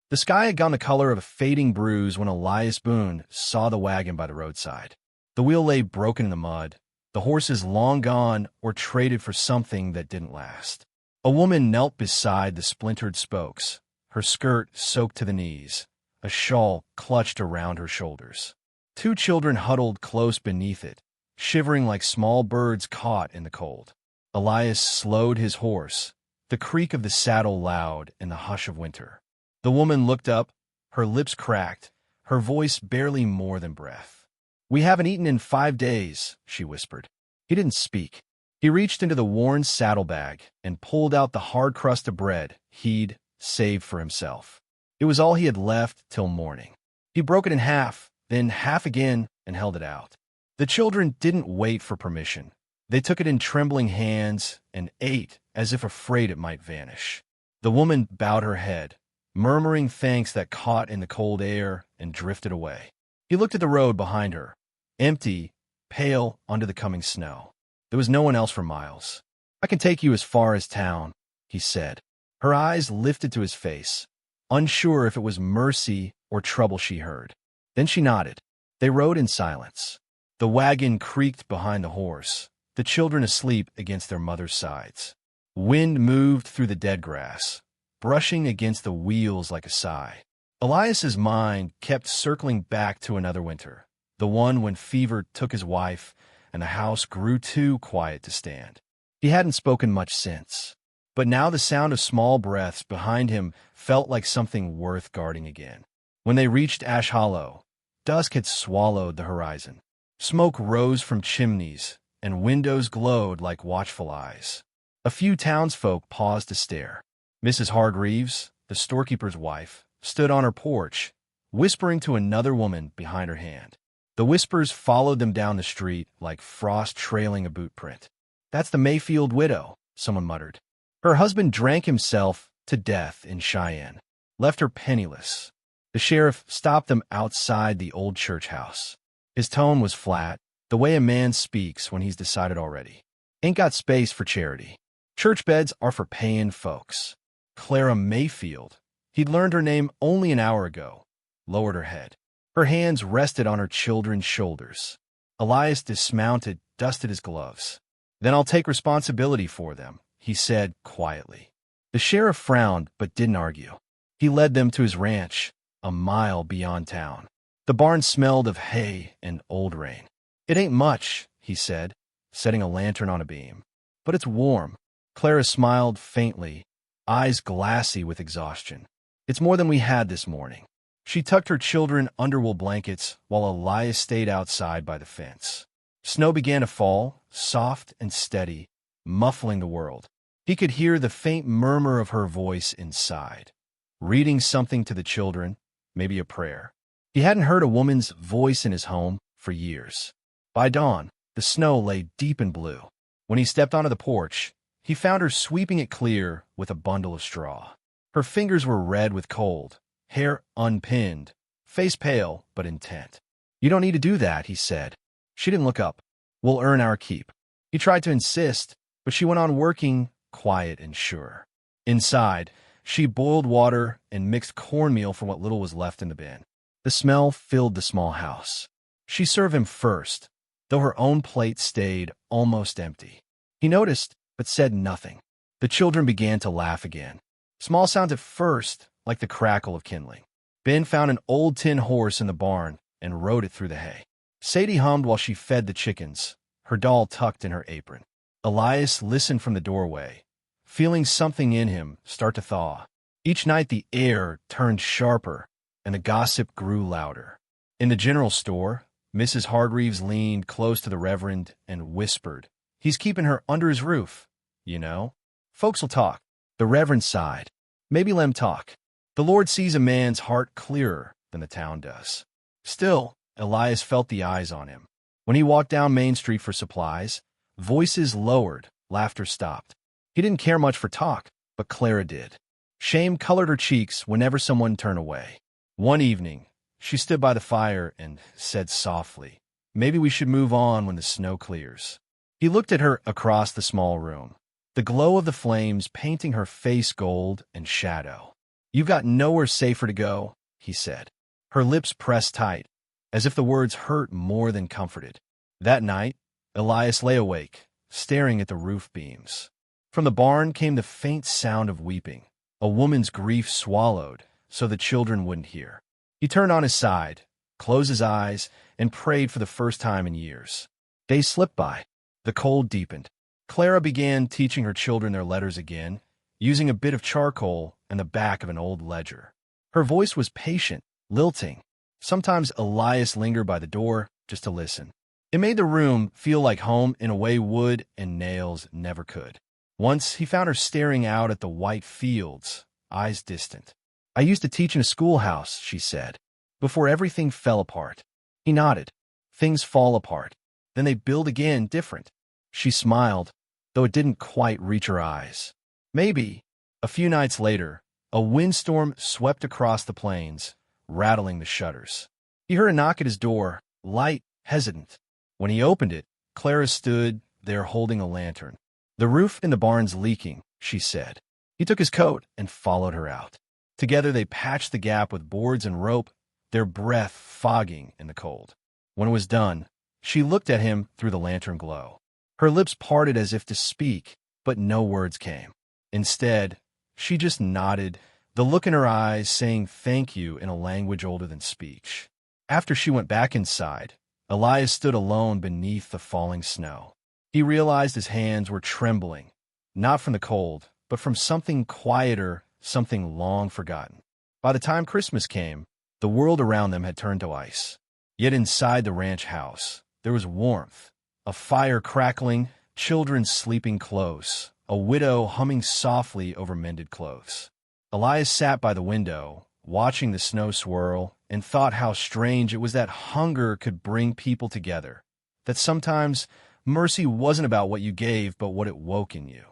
The sky had gone the color of a fading bruise when Elias Boone saw the wagon by the roadside. The wheel lay broken in the mud, the horses long gone or traded for something that didn't last. A woman knelt beside the splintered spokes, her skirt soaked to the knees, a shawl clutched around her shoulders. Two children huddled close beneath it, shivering like small birds caught in the cold. Elias slowed his horse, the creak of the saddle loud in the hush of winter. The woman looked up, her lips cracked, her voice barely more than breath. "We haven't eaten in 5 days," she whispered. He didn't speak. He reached into the worn saddlebag and pulled out the hard crust of bread he'd saved for himself. It was all he had left till morning. He broke it in half, then half again, and held it out. The children didn't wait for permission. They took it in trembling hands and ate as if afraid it might vanish. The woman bowed her head, murmuring thanks that caught in the cold air and drifted away. He looked at the road behind her, empty, pale under the coming snow. There was no one else for miles. "I can take you as far as town," he said. Her eyes lifted to his face, unsure if it was mercy or trouble she heard. Then she nodded. They rode in silence. The wagon creaked behind the horse, the children asleep against their mother's sides. Wind moved through the dead grass, brushing against the wheels like a sigh. Elias's mind kept circling back to another winter, the one when fever took his wife and the house grew too quiet to stand. He hadn't spoken much since, but now the sound of small breaths behind him felt like something worth guarding again. When they reached Ash Hollow, dusk had swallowed the horizon. Smoke rose from chimneys, and windows glowed like watchful eyes. A few townsfolk paused to stare. Mrs. Hargreaves, the storekeeper's wife, stood on her porch, whispering to another woman behind her hand. The whispers followed them down the street like frost trailing a boot print. "That's the Mayfield widow," someone muttered. "Her husband drank himself to death in Cheyenne, left her penniless." The sheriff stopped them outside the old church house. His tone was flat, the way a man speaks when he's decided already. "Ain't got space for charity. Church beds are for paying folks." Clara Mayfield, he'd learned her name only an hour ago, lowered her head. Her hands rested on her children's shoulders. Elias dismounted, dusted his gloves. "Then I'll take responsibility for them," he said quietly. The sheriff frowned but didn't argue. He led them to his ranch, a mile beyond town. The barn smelled of hay and old rain. "It ain't much," he said, setting a lantern on a beam. "But it's warm." Clara smiled faintly, eyes glassy with exhaustion. "It's more than we had this morning." She tucked her children under wool blankets while Elias stayed outside by the fence. Snow began to fall, soft and steady, muffling the world. He could hear the faint murmur of her voice inside, reading something to the children, maybe a prayer. He hadn't heard a woman's voice in his home for years. By dawn, the snow lay deep and blue. When he stepped onto the porch, he found her sweeping it clear with a bundle of straw. Her fingers were red with cold, hair unpinned, face pale but intent. "You don't need to do that," he said. She didn't look up. "We'll earn our keep." He tried to insist, but she went on working, quiet and sure. Inside, she boiled water and mixed cornmeal for what little was left in the bin. The smell filled the small house. She served him first, though her own plate stayed almost empty. He noticed, but said nothing. The children began to laugh again. Small sounds at first, like the crackle of kindling. Ben found an old tin horse in the barn and rode it through the hay. Sadie hummed while she fed the chickens, her doll tucked in her apron. Elias listened from the doorway, feeling something in him start to thaw. Each night the air turned sharper and the gossip grew louder. In the general store, Mrs. Hargreaves leaned close to the Reverend and whispered, "He's keeping her under his roof, you know. Folks'll talk." The Reverend sighed. "Maybe let him talk. The Lord sees a man's heart clearer than the town does." Still, Elias felt the eyes on him. When he walked down Main Street for supplies, voices lowered, laughter stopped. He didn't care much for talk, but Clara did. Shame colored her cheeks whenever someone turned away. One evening, she stood by the fire and said softly, "Maybe we should move on when the snow clears." He looked at her across the small room, the glow of the flames painting her face gold and shadow. "You've got nowhere safer to go," he said. Her lips pressed tight, as if the words hurt more than comforted. That night, Elias lay awake, staring at the roof beams. From the barn came the faint sound of weeping, a woman's grief swallowed so the children wouldn't hear. He turned on his side, closed his eyes, and prayed for the first time in years. Days slipped by. The cold deepened. Clara began teaching her children their letters again, using a bit of charcoal and the back of an old ledger. Her voice was patient, lilting. Sometimes Elias lingered by the door just to listen. It made the room feel like home in a way wood and nails never could. Once he found her staring out at the white fields, eyes distant. "I used to teach in a schoolhouse," she said, "before everything fell apart." He nodded. "Things fall apart. Then they build again different." She smiled, though it didn't quite reach her eyes. Maybe. A few nights later, a windstorm swept across the plains, rattling the shutters. He heard a knock at his door, light, hesitant. When he opened it, Clara stood there holding a lantern. "The roof in the barn's leaking," she said. He took his coat and followed her out. Together they patched the gap with boards and rope, their breath fogging in the cold. When it was done, she looked at him through the lantern glow. Her lips parted as if to speak, but no words came. Instead, she just nodded, the look in her eyes saying thank you in a language older than speech. After she went back inside, Elias stood alone beneath the falling snow. He realized his hands were trembling, not from the cold, but from something quieter, something long forgotten. By the time Christmas came, the world around them had turned to ice. Yet inside the ranch house, there was warmth, a fire crackling, children sleeping close, a widow humming softly over mended clothes. Elias sat by the window, watching the snow swirl, and thought how strange it was that hunger could bring people together, that sometimes mercy wasn't about what you gave, but what it woke in you.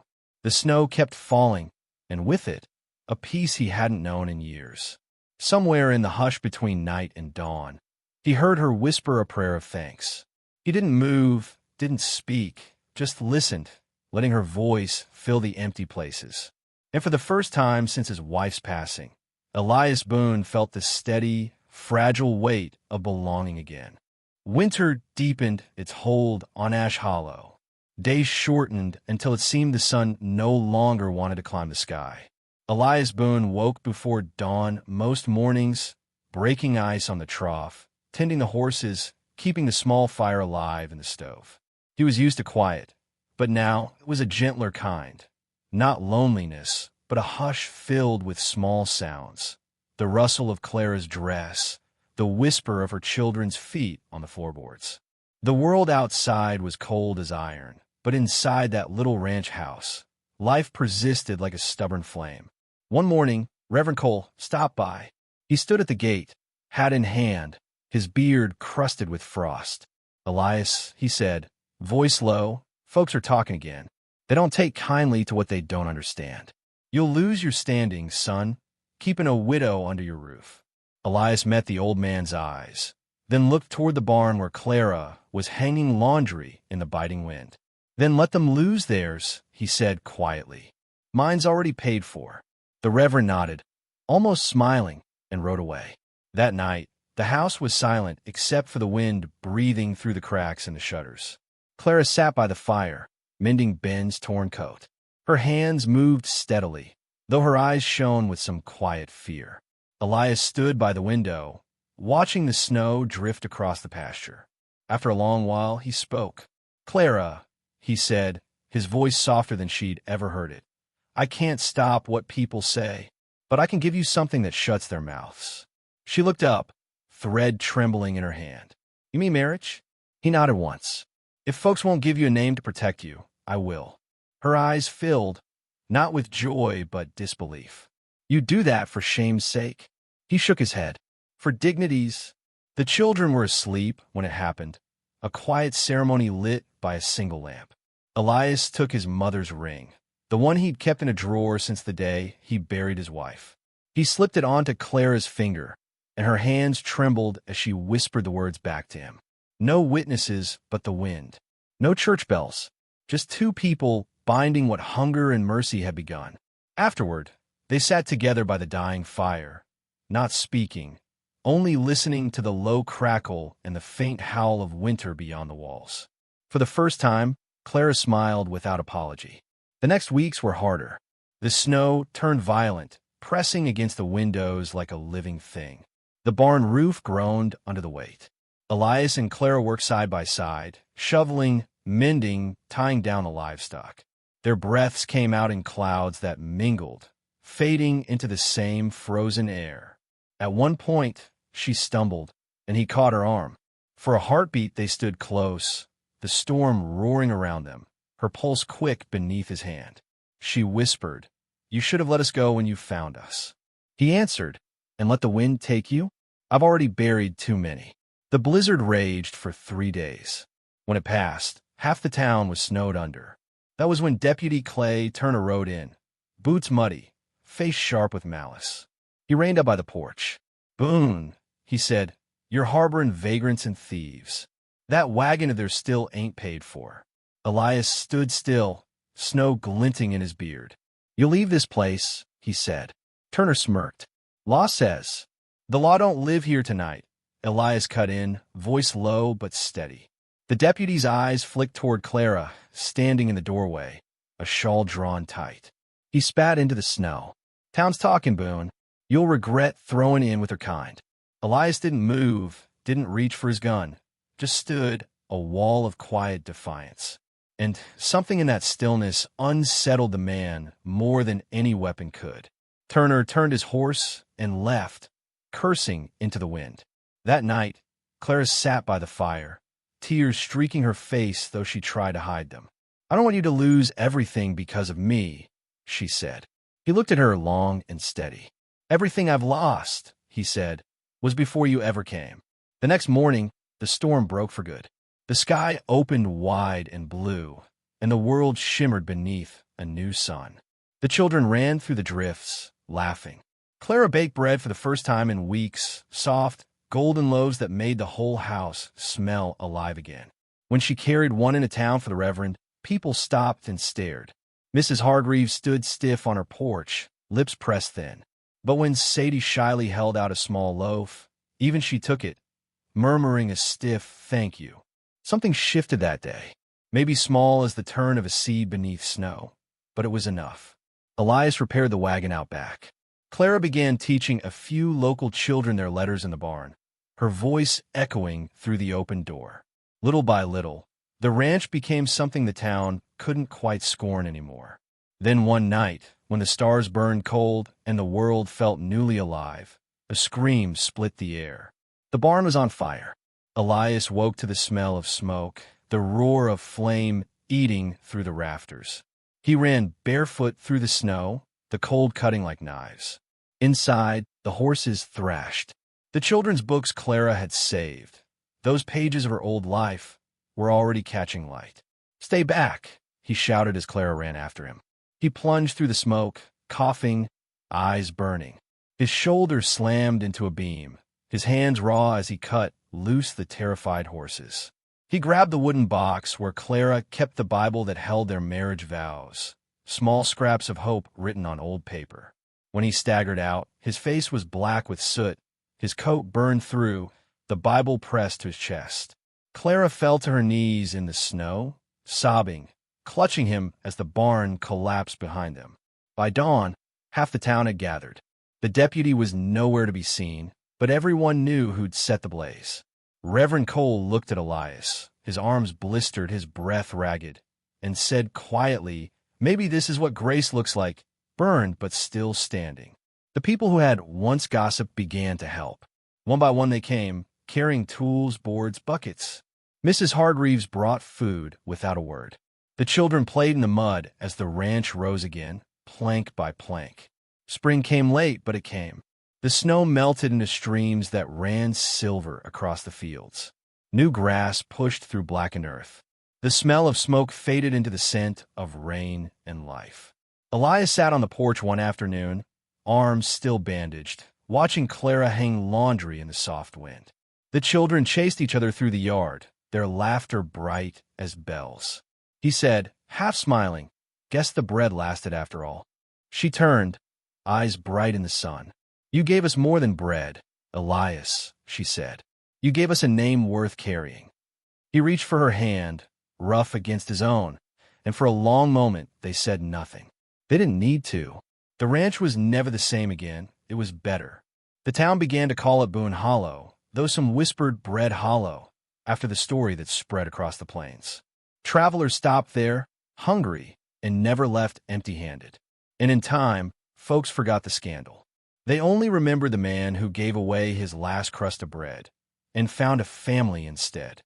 The snow kept falling, and with it, a peace he hadn't known in years. Somewhere in the hush between night and dawn, he heard her whisper a prayer of thanks. He didn't move, didn't speak, just listened, letting her voice fill the empty places. And for the first time since his wife's passing, Elias Boone felt the steady, fragile weight of belonging again. Winter deepened its hold on Ash Hollow. Days shortened until it seemed the sun no longer wanted to climb the sky. Elias Boone woke before dawn most mornings, breaking ice on the trough, tending the horses, keeping the small fire alive in the stove. He was used to quiet, but now it was a gentler kind. Not loneliness, but a hush filled with small sounds. The rustle of Clara's dress, the whisper of her children's feet on the floorboards. The world outside was cold as iron, but inside that little ranch house, life persisted like a stubborn flame. One morning, Reverend Cole stopped by. He stood at the gate, hat in hand, his beard crusted with frost. "Elias," he said, voice low, "folks are talking again. They don't take kindly to what they don't understand. You'll lose your standing, son, keeping a widow under your roof." Elias met the old man's eyes, then looked toward the barn where Clara was hanging laundry in the biting wind. "Then let them lose theirs," he said quietly. "Mine's already paid for." The Reverend nodded, almost smiling, and rode away. That night, the house was silent except for the wind breathing through the cracks in the shutters. Clara sat by the fire, mending Ben's torn coat. Her hands moved steadily, though her eyes shone with some quiet fear. Elias stood by the window, watching the snow drift across the pasture. After a long while, he spoke. "Clara," he said, his voice softer than she'd ever heard it, "I can't stop what people say, but I can give you something that shuts their mouths." She looked up, thread trembling in her hand. "You mean marriage?" He nodded once. "If folks won't give you a name to protect you, I will." Her eyes filled, not with joy but disbelief. "You do that for shame's sake?" He shook his head. "For dignity's." The children were asleep when it happened, a quiet ceremony lit by a single lamp. Elias took his mother's ring, the one he'd kept in a drawer since the day he buried his wife. He slipped it onto Clara's finger, and her hands trembled as she whispered the words back to him. No witnesses but the wind. No church bells. Just two people binding what hunger and mercy had begun. Afterward, They sat together by the dying fire, not speaking, only listening to the low crackle and the faint howl of winter beyond the walls. For the first time, Clara smiled without apology. The next weeks were harder. The snow turned violent, pressing against the windows like a living thing. The barn roof groaned under the weight. Elias and Clara worked side by side, shoveling, mending, tying down the livestock. Their breaths came out in clouds that mingled, fading into the same frozen air. At one point, she stumbled, and he caught her arm. For a heartbeat, they stood close, the storm roaring around them, her pulse quick beneath his hand. She whispered, "You should have let us go when you found us." He answered, "And let the wind take you? I've already buried too many." The blizzard raged for 3 days. When it passed, half the town was snowed under. That was when Deputy Clay Turner rode in, boots muddy, face sharp with malice. He reined up by the porch. "Boone," he said, "you're harboring vagrants and thieves. That wagon of theirs still ain't paid for." Elias stood still, snow glinting in his beard. "You'll leave this place," he said. Turner smirked. "Law says." "The law don't live here tonight," Elias cut in, voice low but steady. The deputy's eyes flicked toward Clara, standing in the doorway, a shawl drawn tight. He spat into the snow. "Town's talking, Boone. You'll regret throwing in with her kind." Elias didn't move, didn't reach for his gun, just stood, a wall of quiet defiance. And something in that stillness unsettled the man more than any weapon could. Turner turned his horse and left, cursing into the wind. That night, Clara sat by the fire, tears streaking her face though she tried to hide them. "I don't want you to lose everything because of me," she said. He looked at her long and steady. "Everything I've lost," he said, "was before you ever came." The next morning, the storm broke for good. The sky opened wide and blue, and the world shimmered beneath a new sun. The children ran through the drifts, laughing. Clara baked bread for the first time in weeks, soft, golden loaves that made the whole house smell alive again. When she carried one into town for the Reverend, people stopped and stared. Mrs. Hargreaves stood stiff on her porch, lips pressed thin. But when Sadie shyly held out a small loaf, even she took it, murmuring a stiff thank you. Something shifted that day, maybe small as the turn of a seed beneath snow, but it was enough. Elias repaired the wagon out back. Clara began teaching a few local children their letters in the barn, her voice echoing through the open door. Little by little, the ranch became something the town couldn't quite scorn anymore. Then one night, when the stars burned cold and the world felt newly alive, a scream split the air. The barn was on fire. Elias woke to the smell of smoke, the roar of flame eating through the rafters. He ran barefoot through the snow, the cold cutting like knives. Inside, the horses thrashed. The children's books Clara had saved, those pages of her old life, were already catching light. "Stay back," he shouted as Clara ran after him. He plunged through the smoke, coughing, eyes burning. His shoulder slammed into a beam, his hands raw as he cut loose the terrified horses. He grabbed the wooden box where Clara kept the Bible that held their marriage vows, small scraps of hope written on old paper. When he staggered out, his face was black with soot, his coat burned through, the Bible pressed to his chest. Clara fell to her knees in the snow, sobbing, clutching him as the barn collapsed behind them. By dawn, half the town had gathered. The deputy was nowhere to be seen, but everyone knew who'd set the blaze. Reverend Cole looked at Elias, his arms blistered, his breath ragged, and said quietly, "Maybe this is what grace looks like, burned but still standing." The people who had once gossiped began to help. One by one they came, carrying tools, boards, buckets. Mrs. Hargreaves brought food without a word. The children played in the mud as the ranch rose again, plank by plank. Spring came late, but it came. The snow melted into streams that ran silver across the fields. New grass pushed through blackened earth. The smell of smoke faded into the scent of rain and life. Elias sat on the porch one afternoon, arms still bandaged, watching Clara hang laundry in the soft wind. The children chased each other through the yard, their laughter bright as bells. He said, half smiling, "Guess the bread lasted after all." She turned, eyes bright in the sun. "You gave us more than bread, Elias," she said. "You gave us a name worth carrying." He reached for her hand, rough against his own, and for a long moment they said nothing. They didn't need to. The ranch was never the same again. It was better. The town began to call it Boone Hollow, though some whispered Bread Hollow, after the story that spread across the plains. Travelers stopped there, hungry, and never left empty-handed. And in time, folks forgot the scandal. They only remembered the man who gave away his last crust of bread and found a family instead.